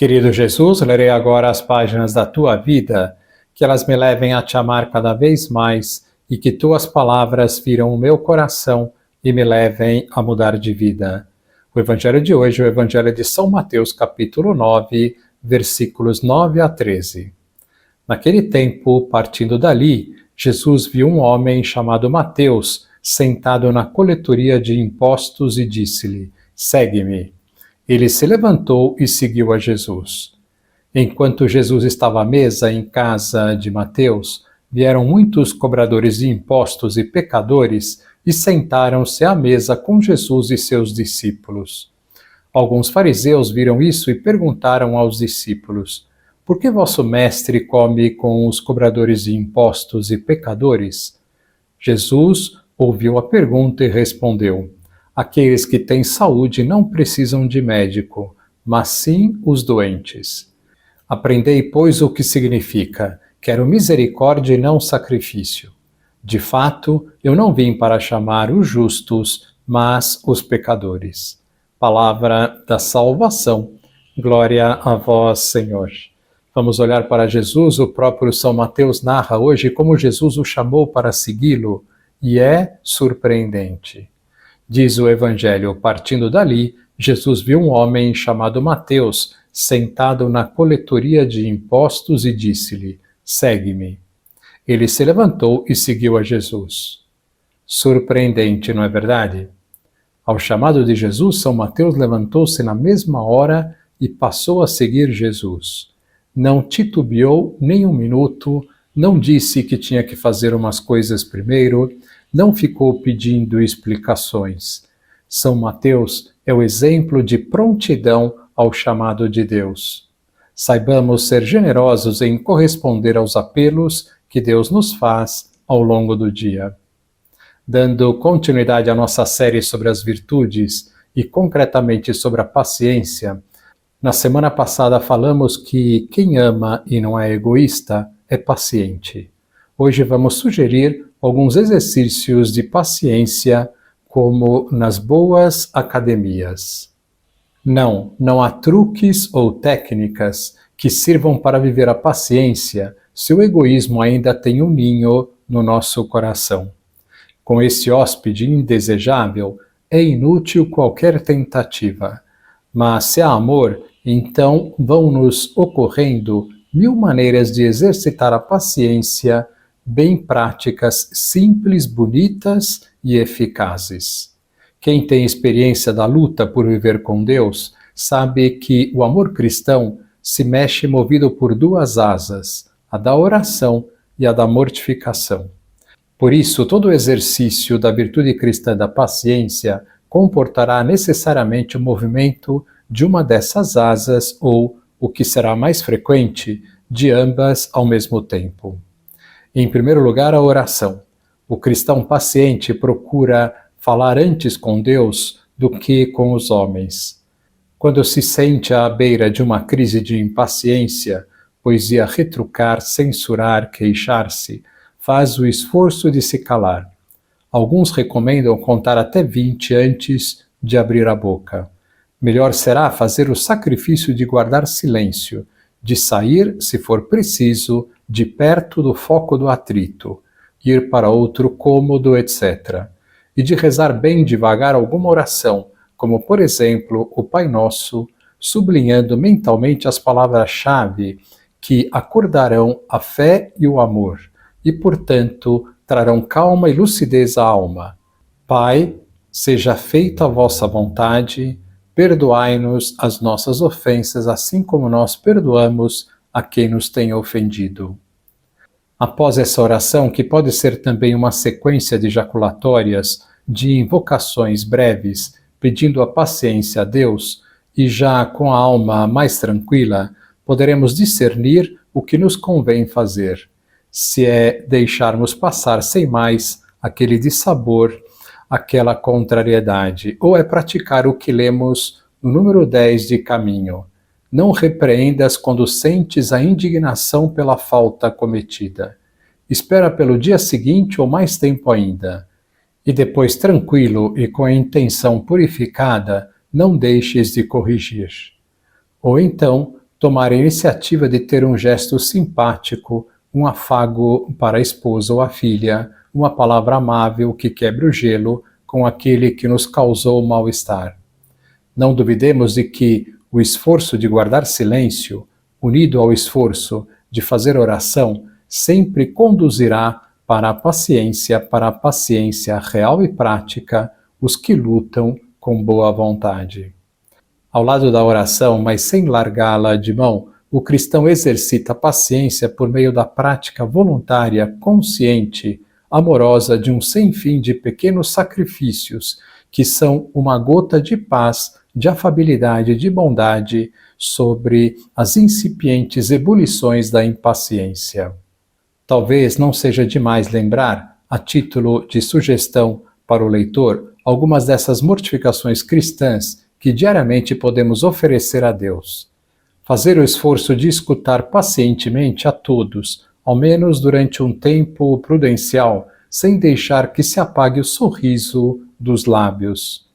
Querido Jesus, lerei agora as páginas da Tua vida, que elas me levem a Te amar cada vez mais e que Tuas palavras viram o meu coração e me levem a mudar de vida. O Evangelho de hoje é o Evangelho de São Mateus, capítulo 9, versículos 9 a 13. Naquele tempo, partindo dali, Jesus viu um homem chamado Mateus sentado na coletoria de impostos e disse-lhe: "Segue-me." Ele se levantou e seguiu a Jesus. Enquanto Jesus estava à mesa em casa de Mateus, vieram muitos cobradores de impostos e pecadores e sentaram-se à mesa com Jesus e seus discípulos. Alguns fariseus viram isso e perguntaram aos discípulos: "Por que vosso mestre come com os cobradores de impostos e pecadores?" Jesus ouviu a pergunta e respondeu: "Aqueles que têm saúde não precisam de médico, mas sim os doentes. Aprendei, pois, o que significa: quero misericórdia e não sacrifício. De fato, eu não vim para chamar os justos, mas os pecadores." Palavra da salvação. Glória a vós, Senhor. Vamos olhar para Jesus. O próprio São Mateus narra hoje como Jesus o chamou para segui-lo, e é surpreendente. Diz o Evangelho: partindo dali, Jesus viu um homem chamado Mateus sentado na coletoria de impostos e disse-lhe: "Segue-me." Ele se levantou e seguiu a Jesus. Surpreendente, não é verdade? Ao chamado de Jesus, São Mateus levantou-se na mesma hora e passou a seguir Jesus. Não titubeou nem um minuto, não disse que tinha que fazer umas coisas primeiro, não ficou pedindo explicações. São Mateus é o exemplo de prontidão ao chamado de Deus. Saibamos ser generosos em corresponder aos apelos que Deus nos faz ao longo do dia. Dando continuidade à nossa série sobre as virtudes e concretamente sobre a paciência, na semana passada falamos que quem ama e não é egoísta é paciente. Hoje vamos sugerir alguns exercícios de paciência, como nas boas academias. Não há truques ou técnicas que sirvam para viver a paciência se o egoísmo ainda tem um ninho no nosso coração. Com esse hóspede indesejável, é inútil qualquer tentativa. Mas se há amor, então vão nos ocorrendo mil maneiras de exercitar a paciência, bem práticas, simples, bonitas e eficazes. Quem tem experiência da luta por viver com Deus, sabe que o amor cristão se mexe movido por duas asas, a da oração e a da mortificação. Por isso, todo exercício da virtude cristã da paciência comportará necessariamente o movimento de uma dessas asas ou, o que será mais frequente, de ambas ao mesmo tempo. Em primeiro lugar, a oração. O cristão paciente procura falar antes com Deus do que com os homens. Quando se sente à beira de uma crise de impaciência, pois ia retrucar, censurar, queixar-se, faz o esforço de se calar. Alguns recomendam contar até 20 antes de abrir a boca. Melhor será fazer o sacrifício de guardar silêncio, de sair, se for preciso, de perto do foco do atrito, ir para outro cômodo, etc. E de rezar bem devagar alguma oração, como por exemplo o Pai Nosso, sublinhando mentalmente as palavras-chave que acordarão a fé e o amor, e portanto trarão calma e lucidez à alma. Pai, seja feita a vossa vontade, perdoai-nos as nossas ofensas, assim como nós perdoamos a quem nos tem ofendido. Após essa oração, que pode ser também uma sequência de jaculatórias, de invocações breves, pedindo a paciência a Deus, e já com a alma mais tranquila, poderemos discernir o que nos convém fazer. Se é deixarmos passar sem mais aquele dissabor, aquela contrariedade, ou é praticar o que lemos no número 10 de Caminho. Não repreendas quando sentes a indignação pela falta cometida. Espera pelo dia seguinte ou mais tempo ainda. E depois, tranquilo e com a intenção purificada, não deixes de corrigir. Ou então, tomar a iniciativa de ter um gesto simpático, um afago para a esposa ou a filha, uma palavra amável que quebre o gelo com aquele que nos causou mal-estar. Não duvidemos de que o esforço de guardar silêncio, unido ao esforço de fazer oração, sempre conduzirá para a paciência real e prática, os que lutam com boa vontade. Ao lado da oração, mas sem largá-la de mão, o cristão exercita a paciência por meio da prática voluntária, consciente, amorosa de um sem fim de pequenos sacrifícios, que são uma gota de paz, de afabilidade, de bondade sobre as incipientes ebulições da impaciência. Talvez não seja demais lembrar, a título de sugestão para o leitor, algumas dessas mortificações cristãs que diariamente podemos oferecer a Deus. Fazer o esforço de escutar pacientemente a todos, ao menos durante um tempo prudencial, sem deixar que se apague o sorriso dos lábios.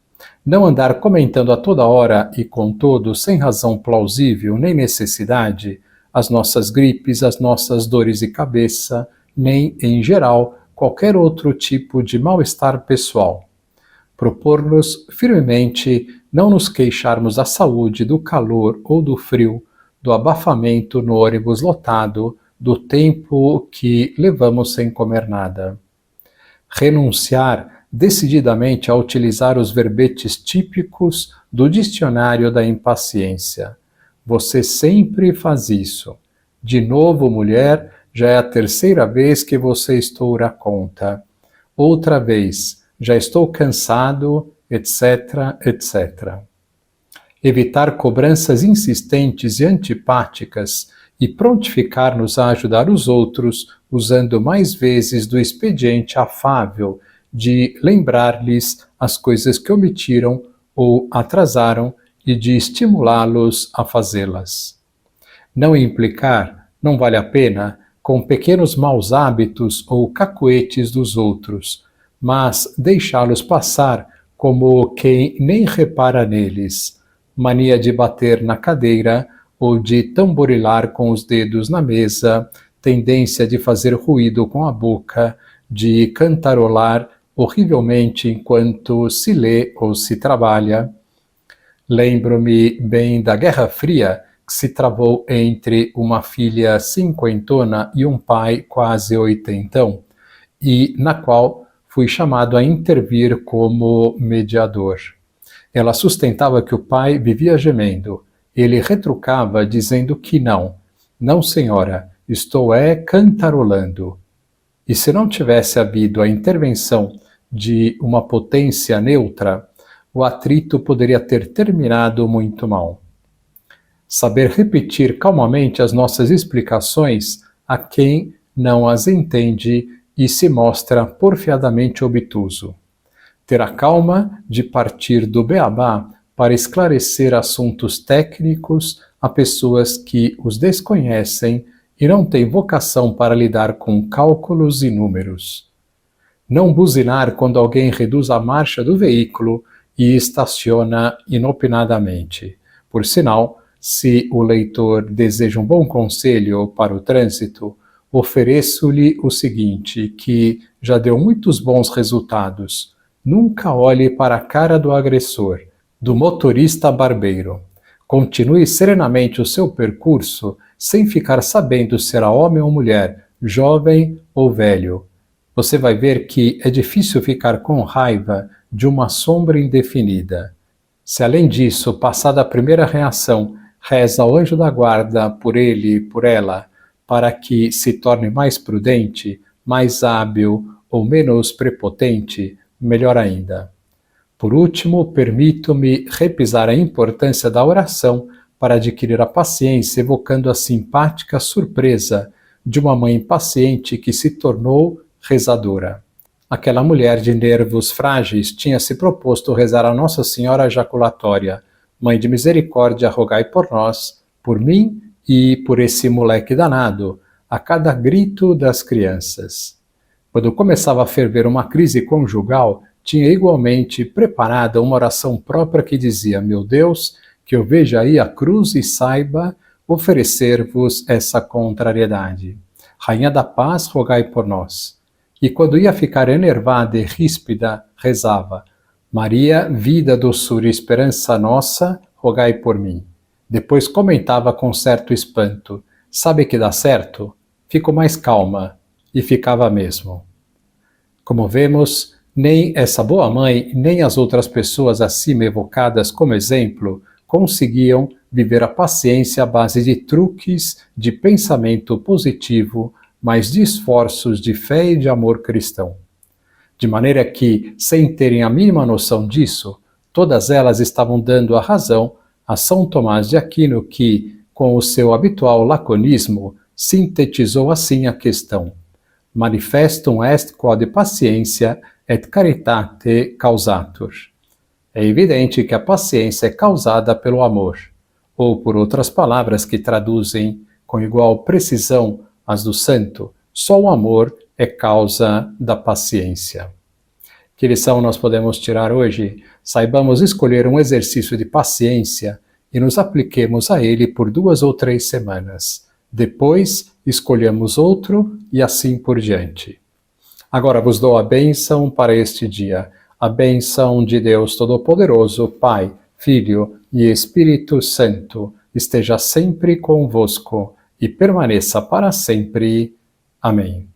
Não andar comentando a toda hora e com todos, sem razão plausível nem necessidade, as nossas gripes, as nossas dores de cabeça, nem, em geral, qualquer outro tipo de mal-estar pessoal. Propor-nos firmemente não nos queixarmos da saúde, do calor ou do frio, do abafamento no ônibus lotado, do tempo que levamos sem comer nada. Renunciar decididamente a utilizar os verbetes típicos do dicionário da impaciência. Você sempre faz isso. De novo, mulher, já é a terceira vez que você estoura a conta. Outra vez, já estou cansado, etc, etc. Evitar cobranças insistentes e antipáticas e prontificar-nos a ajudar os outros, usando mais vezes do expediente afável de lembrar-lhes as coisas que omitiram ou atrasaram e de estimulá-los a fazê-las. Não implicar, não vale a pena, com pequenos maus hábitos ou cacoetes dos outros, mas deixá-los passar como quem nem repara neles. Mania de bater na cadeira ou de tamborilar com os dedos na mesa, tendência de fazer ruído com a boca, de cantarolar horrivelmente enquanto se lê ou se trabalha. Lembro-me bem da Guerra Fria, que se travou entre uma filha cinquentona e um pai quase oitentão, e na qual fui chamado a intervir como mediador. Ela sustentava que o pai vivia gemendo. Ele retrucava dizendo que não. Não, senhora, estou cantarolando. E se não tivesse havido a intervenção de uma potência neutra, o atrito poderia ter terminado muito mal. Saber repetir calmamente as nossas explicações a quem não as entende e se mostra porfiadamente obtuso. Ter a calma de partir do beabá para esclarecer assuntos técnicos a pessoas que os desconhecem e não têm vocação para lidar com cálculos e números. Não buzinar quando alguém reduz a marcha do veículo e estaciona inopinadamente. Por sinal, se o leitor deseja um bom conselho para o trânsito, ofereço-lhe o seguinte, que já deu muitos bons resultados. Nunca olhe para a cara do agressor, do motorista barbeiro. Continue serenamente o seu percurso sem ficar sabendo se será homem ou mulher, jovem ou velho. Você vai ver que é difícil ficar com raiva de uma sombra indefinida. Se além disso, passada a primeira reação, reza ao anjo da guarda por ele e por ela, para que se torne mais prudente, mais hábil ou menos prepotente, melhor ainda. Por último, permito-me repisar a importância da oração para adquirir a paciência, evocando a simpática surpresa de uma mãe paciente que se tornou rezadora. Aquela mulher de nervos frágeis tinha se proposto rezar a Nossa Senhora Jaculatória, Mãe de misericórdia, rogai por nós, por mim e por esse moleque danado, a cada grito das crianças. Quando começava a ferver uma crise conjugal, tinha igualmente preparada uma oração própria que dizia: meu Deus, que eu veja aí a cruz e saiba oferecer-vos essa contrariedade. Rainha da Paz, rogai por nós. E quando ia ficar enervada e ríspida, rezava: Maria, vida, doçura e esperança nossa, rogai por mim. Depois comentava com certo espanto: sabe que dá certo? Fico mais calma. E ficava mesmo. Como vemos, nem essa boa mãe, nem as outras pessoas acima evocadas como exemplo conseguiam viver a paciência à base de truques de pensamento positivo, mas de esforços de fé e de amor cristão. De maneira que, sem terem a mínima noção disso, todas elas estavam dando a razão a São Tomás de Aquino que, com o seu habitual laconismo, sintetizou assim a questão: Manifestum est quod patientia et caritate causatur. É evidente que a paciência é causada pelo amor, ou por outras palavras que traduzem com igual precisão as do santo, só o amor é causa da paciência. Que lição nós podemos tirar hoje? Saibamos escolher um exercício de paciência e nos apliquemos a ele por 2 ou 3 semanas. Depois, escolhemos outro e assim por diante. Agora vos dou a bênção para este dia. A bênção de Deus Todo-Poderoso, Pai, Filho e Espírito Santo, esteja sempre convosco e permaneça para sempre. Amém.